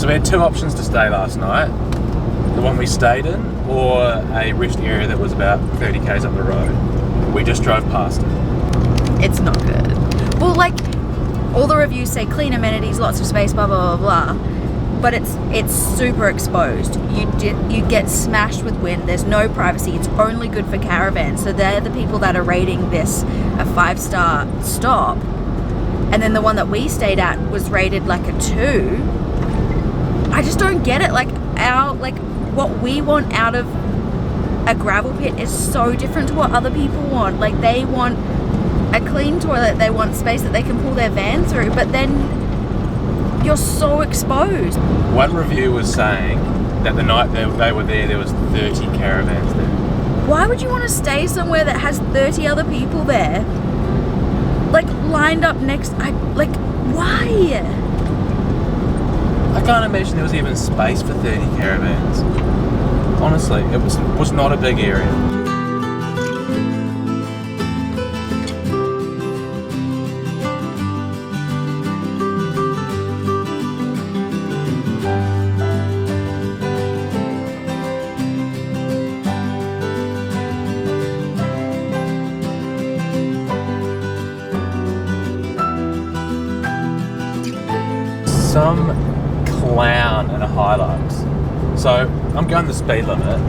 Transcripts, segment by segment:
So we had two options to stay last night. The one we stayed in, or a rest area that was about 30 k's up the road. We just drove past it. It's not good. Well, like, all the reviews say clean amenities, lots of space, blah, blah, blah, blah. But it's super exposed. You get smashed with wind. There's no privacy. It's only good for caravans. So they're the people that are rating this a 5-star stop. And then the one that we stayed at was rated like a 2. I just don't get it. Like what we want out of a gravel pit is so different to what other people want. Like, they want a clean toilet, they want space that they can pull their van through, but then you're so exposed. One review was saying that the night they were there was 30 caravans there. Why would you want to stay somewhere that has 30 other people there? Like, lined up next, why? I can't imagine there was even space for 30 caravans. Honestly, it was not a big area. Some clown in a Hilux. So I'm going the speed limit.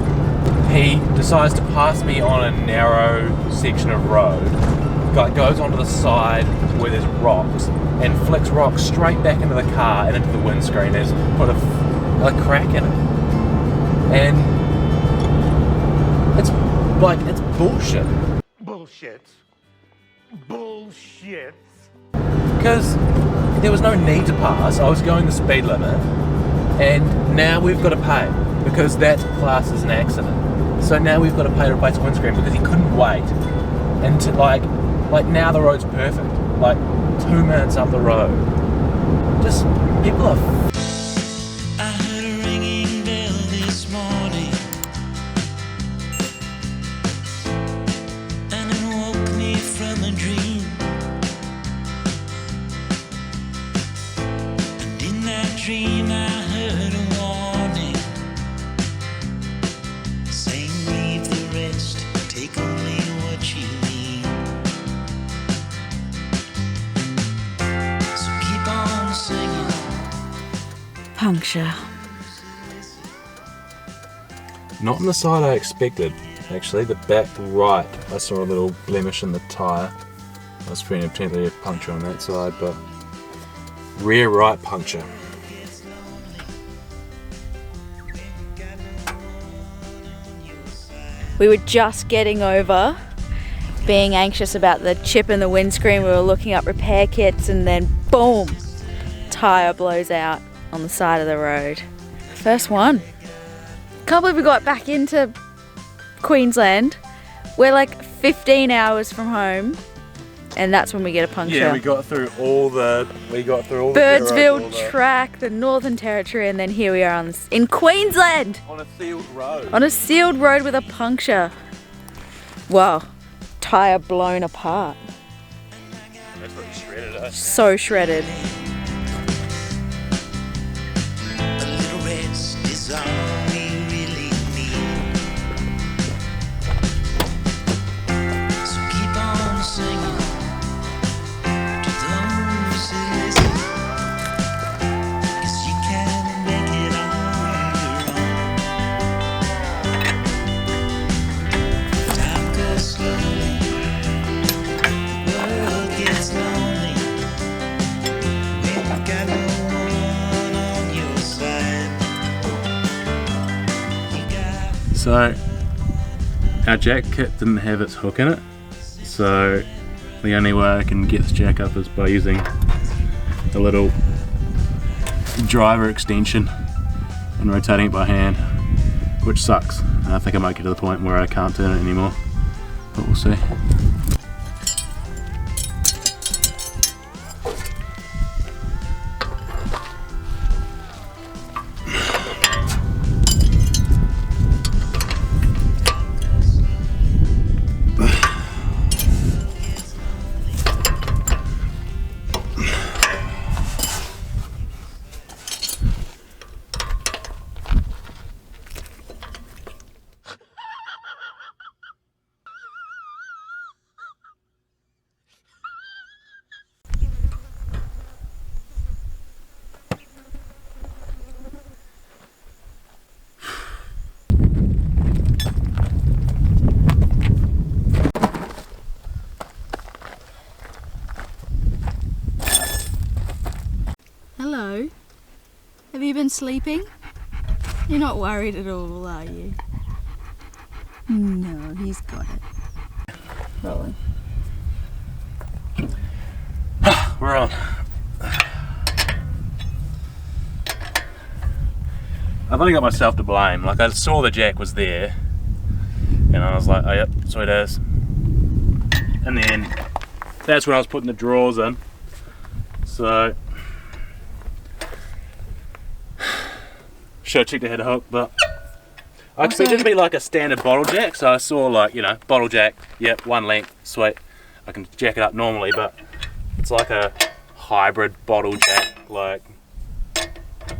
He decides to pass me on a narrow section of road. Goes onto the side where there's rocks and flicks rocks straight back into the car and into the windscreen. Has put a crack in it, and it's bullshit. Bullshit. Because there was no need to pass. I was going the speed limit, and now we've got to pay because that class is an accident. So now we've got to pay to replace the windscreen because he couldn't wait. And to like now the road's perfect. Like 2 minutes up the road. Just people are. I heard a ringing bell this morning, and it woke me from a dream. And in that dream I heard a warning, saying leave the rest, take only what you need. So keep on singing. Puncture. Not on the side I expected, actually. The back right, I saw a little blemish in the tyre. I was feeling potentially a puncture on that side, but rear right puncture. We were just getting over being anxious about the chip in the windscreen. We were looking up repair kits, and then boom, tyre blows out on the side of the road. First one. Can't believe we got back into Queensland. We're like 15 hours from home, and that's when we get a puncture. Yeah, we got through all the Birdsville track, the Northern Territory, and then here we are in Queensland. on a sealed road. On a sealed road with a puncture. Wow. Tyre blown apart. That's what you shredded, eh? So shredded. A little rest is all we really need. So keep on singing to those who listen, 'cause you can make it on your own. Time goes slowly, the world gets lonely when you got no one on your side. You got So, our jack kit didn't have its hook in it, so the only way I can get this jack up is by using a little driver extension and rotating it by hand, which sucks. And I think I might get to the point where I can't turn it anymore, but we'll see. even sleeping? You're not worried at all, are you? No, he's got it. Rolling. We're on. I've only got myself to blame. Like, I saw the jack was there, and I was like, oh yep, so it is. And then that's when I was putting the drawers in. So should have checked ahead of hook, but I expected it to be like a standard bottle jack. So I saw, like, you know, bottle jack, yep, one length, sweet. I can jack it up normally, but it's like a hybrid bottle jack, like,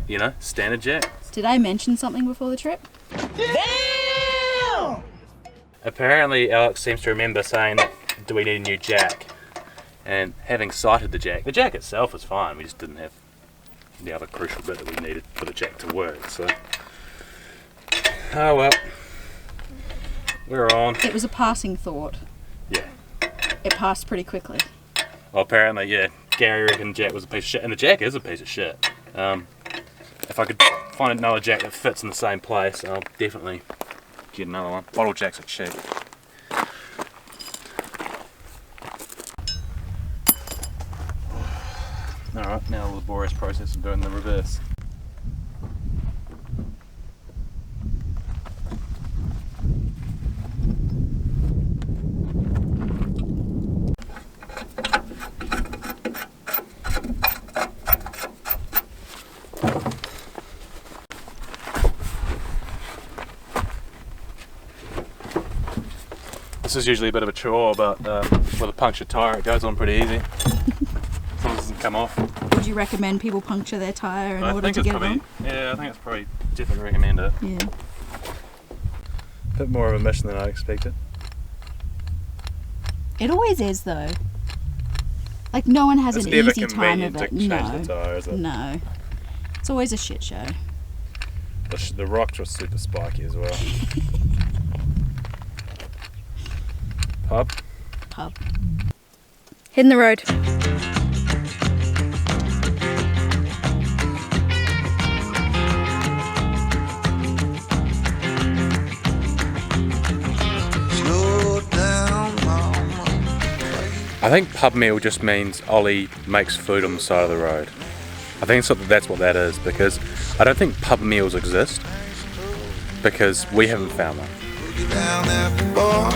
you know, standard jack. Did I mention something before the trip? Damn! Apparently Alex seems to remember saying, do we need a new jack? And having sighted the jack itself was fine, we just didn't have the other crucial bit that we needed for the jack to work, so. Oh well, we're on. It was a passing thought. Yeah. It passed pretty quickly. Well, apparently, yeah, Gary reckoned jack was a piece of shit, and the jack is a piece of shit. If I could find another jack that fits in the same place, I'll definitely get another one. Bottle jacks are cheap. Alright, now the laborious process of doing the reverse. This is usually a bit of a chore, but with a punctured tyre it goes on pretty easy. As long as it doesn't come off. Would you recommend people puncture their tyre in order to get it on? Yeah, I think it's probably definitely recommend it. Yeah. A bit more of a mission than I expected. It always is though. Like no one has It's an never easy time convenient of it. to change No. the tyre, is it? No. It's always a shit show. The rocks were super spiky as well. Pub? Pub. Hitting the road. Slow down, mama. I think pub meal just means Ollie makes food on the side of the road. I think that's what that is, because I don't think pub meals exist, because we haven't found one. Boogie down at the bar.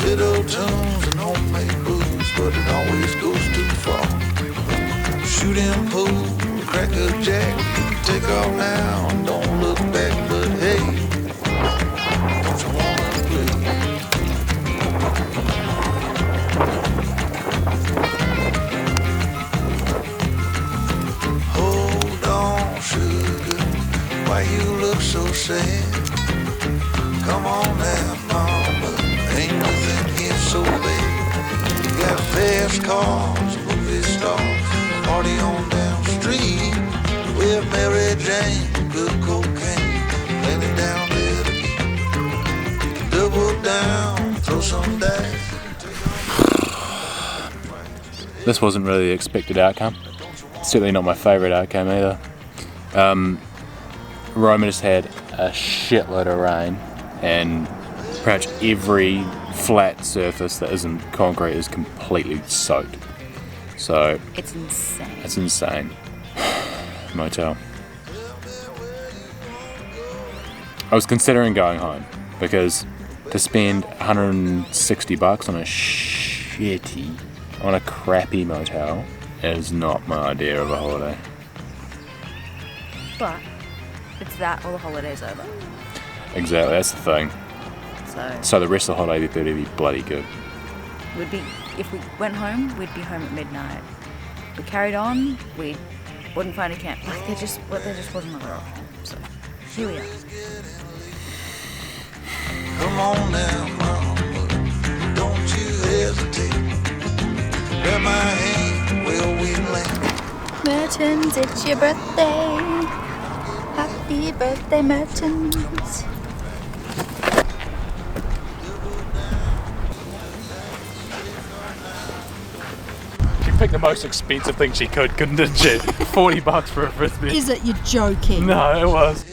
Fiddle tunes and homemade booze, but it always goes too far. Shooting pool, crack a jack, take off now and don't look back, but hey, don't you wanna play? Hold on, sugar, why you look so sad? Come on now, mama, ain't nothing here so bad. You got fast cars, movie stars, party on down the street. With Mary Jane, good cocaine, laying down there again. Double down, throw some dice. This wasn't really the expected outcome. Certainly not my favourite outcome either. Roma just had a shitload of rain, and pretty much every flat surface that isn't concrete is completely soaked. So It's insane. it's insane. Motel. I was considering going home because to spend $160 on a crappy motel is not my idea of a holiday. But it's that or the holiday's over. Exactly, that's the thing. So So the rest of the holiday better be bloody good. would be if we went home, we'd be home at midnight. If we carried on, we wouldn't find a camp. Like there just wasn't another option. So here we are. Come on now, mama, don't you hesitate. Grab my hand, well we land. Mertens, it's your birthday. Happy birthday, Mertens. She picked the most expensive thing she could, couldn't she? $40 for a frisbee. Is it? You're joking. No, it was.